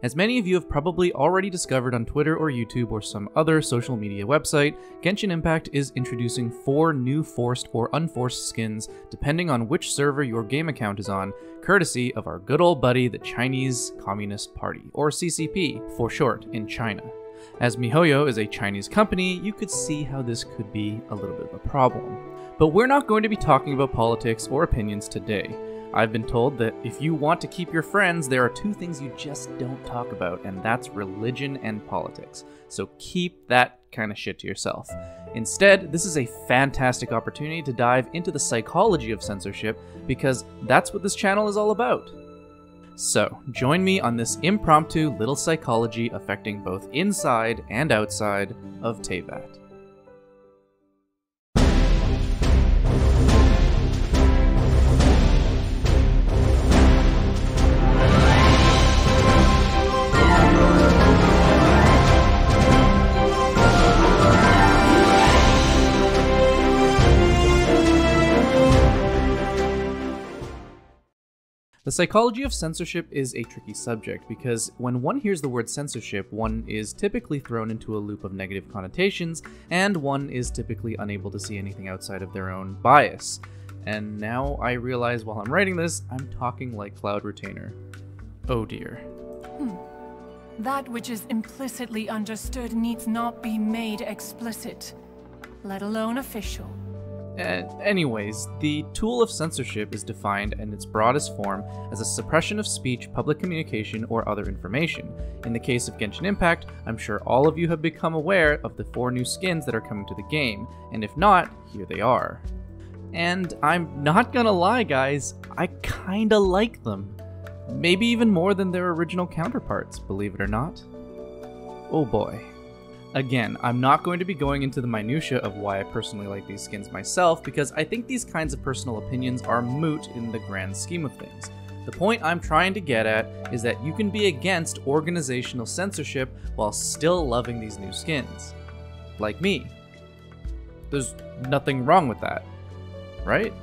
As many of you have probably already discovered on Twitter or YouTube or some other social media website, Genshin Impact is introducing 4 new forced or unforced skins depending on which server your game account is on, courtesy of our good old buddy the Chinese Communist Party, or CCP for short, in China. As MiHoYo is a Chinese company, you could see how this could be a little bit of a problem. But we're not going to be talking about politics or opinions today. I've been told that if you want to keep your friends, there are 2 things you just don't talk about, and that's religion and politics. So keep that kind of shit to yourself. Instead, this is a fantastic opportunity to dive into the psychology of censorship, because that's what this channel is all about. So, join me on this impromptu little psychology affecting both inside and outside of Teyvat. The psychology of censorship is a tricky subject because when one hears the word censorship, one is typically thrown into a loop of negative connotations, and one is typically unable to see anything outside of their own bias. And now I realize while I'm writing this, I'm talking like Cloud Retainer. Oh dear. That which is implicitly understood needs not be made explicit, let alone official. Anyways, the tool of censorship is defined in its broadest form as a suppression of speech, public communication, or other information. In the case of Genshin Impact, I'm sure all of you have become aware of the 4 new skins that are coming to the game, and if not, here they are. And I'm not gonna lie guys, I kinda like them. Maybe even more than their original counterparts, believe it or not. Oh boy. Again, I'm not going to be going into the minutiae of why I personally like these skins myself, because I think these kinds of personal opinions are moot in the grand scheme of things. The point I'm trying to get at is that you can be against organizational censorship while still loving these new skins. Like me. There's nothing wrong with that, right?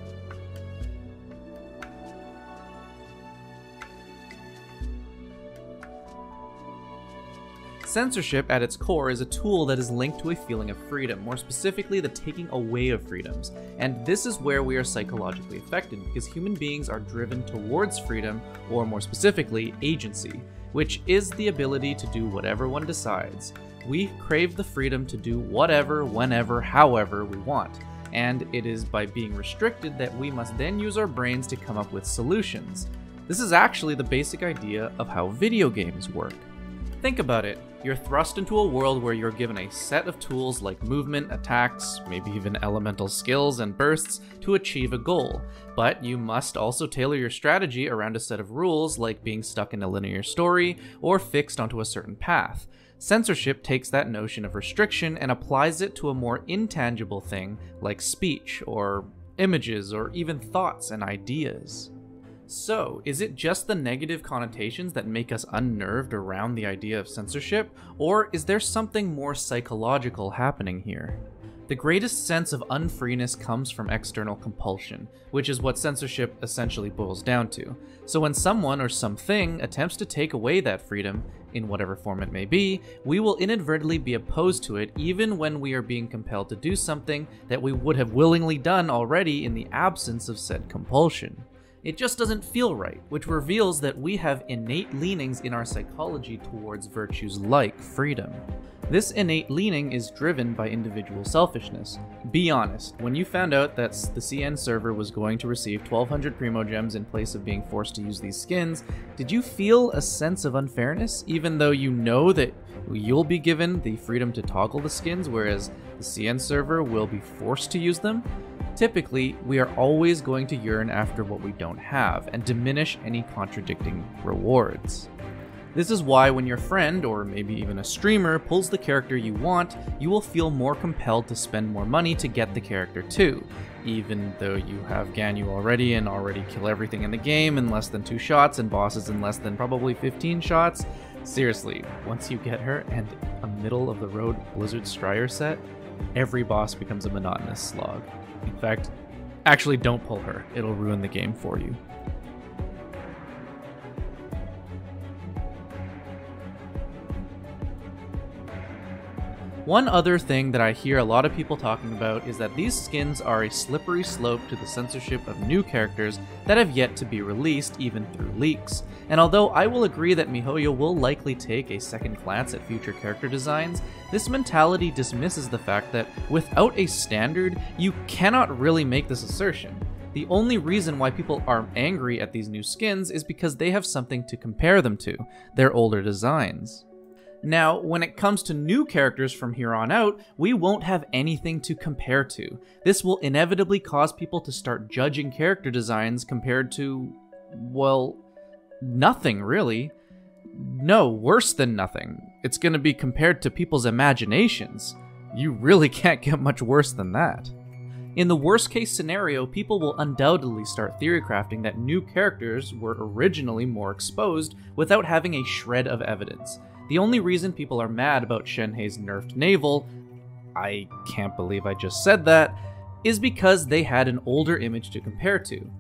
Censorship at its core is a tool that is linked to a feeling of freedom, more specifically the taking away of freedoms. And this is where we are psychologically affected, because human beings are driven towards freedom, or more specifically, agency, which is the ability to do whatever one decides. We crave the freedom to do whatever, whenever, however we want. And it is by being restricted that we must then use our brains to come up with solutions. This is actually the basic idea of how video games work. Think about it. You're thrust into a world where you're given a set of tools like movement, attacks, maybe even elemental skills and bursts to achieve a goal. But you must also tailor your strategy around a set of rules like being stuck in a linear story or fixed onto a certain path. Censorship takes that notion of restriction and applies it to a more intangible thing like speech or images or even thoughts and ideas. So, is it just the negative connotations that make us unnerved around the idea of censorship, or is there something more psychological happening here? The greatest sense of unfreeness comes from external compulsion, which is what censorship essentially boils down to. So when someone or something attempts to take away that freedom, in whatever form it may be, we will inadvertently be opposed to it even when we are being compelled to do something that we would have willingly done already in the absence of said compulsion. It just doesn't feel right, which reveals that we have innate leanings in our psychology towards virtues like freedom. This innate leaning is driven by individual selfishness. Be honest, when you found out that the CN server was going to receive 1200 Primogems in place of being forced to use these skins, did you feel a sense of unfairness, even though you know that you'll be given the freedom to toggle the skins, whereas the CN server will be forced to use them? Typically, we are always going to yearn after what we don't have and diminish any contradicting rewards. This is why when your friend, or maybe even a streamer, pulls the character you want, you will feel more compelled to spend more money to get the character too, even though you have Ganyu already and already kill everything in the game in less than 2 shots and bosses in less than probably 15 shots. Seriously, once you get her and a middle-of-the-road Blizzard Strider set, every boss becomes a monotonous slog. In fact, actually don't pull her, it'll ruin the game for you. One other thing that I hear a lot of people talking about is that these skins are a slippery slope to the censorship of new characters that have yet to be released even through leaks. And although I will agree that MiHoYo will likely take a second glance at future character designs, this mentality dismisses the fact that without a standard, you cannot really make this assertion. The only reason why people are angry at these new skins is because they have something to compare them to, their older designs. Now, when it comes to new characters from here on out, we won't have anything to compare to. This will inevitably cause people to start judging character designs compared to, well, nothing really. No, worse than nothing. It's going to be compared to people's imaginations. You really can't get much worse than that. In the worst case scenario, people will undoubtedly start theory crafting that new characters were originally more exposed without having a shred of evidence. The only reason people are mad about Shenhei's nerfed naval, I can't believe I just said that, is because they had an older image to compare to.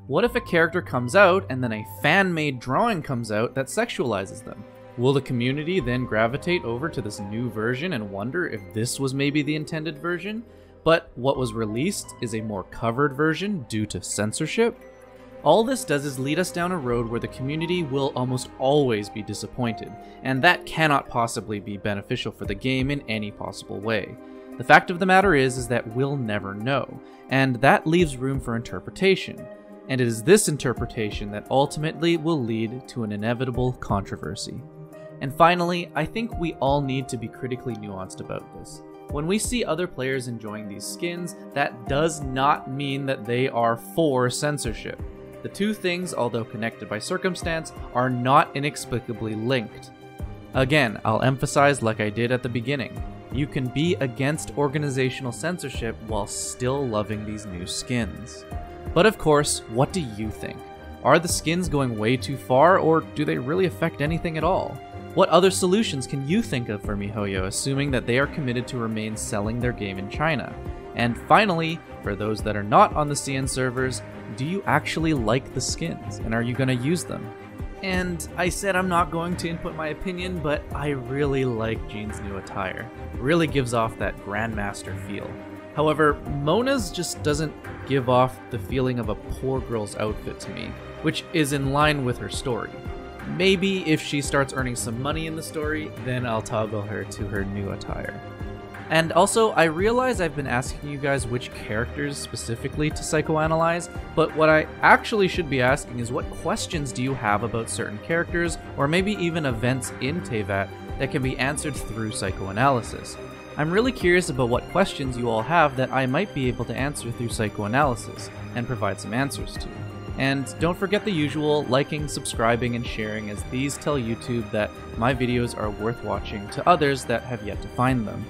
What if a character comes out and then a fan-made drawing comes out that sexualizes them? Will the community then gravitate over to this new version and wonder if this was maybe the intended version? But what was released is a more covered version due to censorship? All this does is lead us down a road where the community will almost always be disappointed, and that cannot possibly be beneficial for the game in any possible way. The fact of the matter is that we'll never know, and that leaves room for interpretation. And it is this interpretation that ultimately will lead to an inevitable controversy. And finally, I think we all need to be critically nuanced about this. When we see other players enjoying these skins, that does not mean that they are for censorship. The two things, although connected by circumstance, are not inexplicably linked. Again, I'll emphasize like I did at the beginning, you can be against organizational censorship while still loving these new skins. But of course, what do you think? Are the skins going way too far, or do they really affect anything at all? What other solutions can you think of for MiHoYo, assuming that they are committed to remain selling their game in China? And finally, for those that are not on the CN servers, do you actually like the skins, and are you going to use them? And I said I'm not going to input my opinion, but I really like Jean's new attire. It really gives off that Grandmaster feel. However, Mona's just doesn't give off the feeling of a poor girl's outfit to me, which is in line with her story. Maybe if she starts earning some money in the story, then I'll toggle her to her new attire. And also, I realize I've been asking you guys which characters specifically to psychoanalyze, but what I actually should be asking is what questions do you have about certain characters, or maybe even events in Teyvat, that can be answered through psychoanalysis. I'm really curious about what questions you all have that I might be able to answer through psychoanalysis, and provide some answers to. And don't forget the usual, liking, subscribing, and sharing, as these tell YouTube that my videos are worth watching to others that have yet to find them.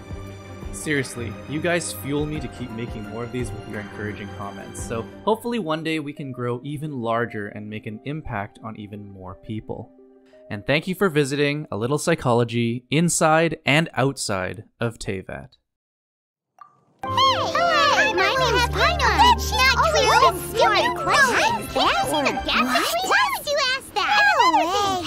Seriously, you guys fuel me to keep making more of these with your encouraging comments, so hopefully one day we can grow even larger and make an impact on even more people. And thank you for visiting A Little Psychology inside and outside of Teyvat. Hey, my name is Pino. That's not true. Stupid questions. Why would you ask that?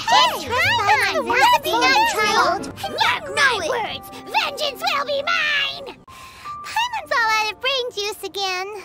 Hey, try on. We're being untitled. Not my words. Vengeance will be mine. Paimon's all out of brain juice again.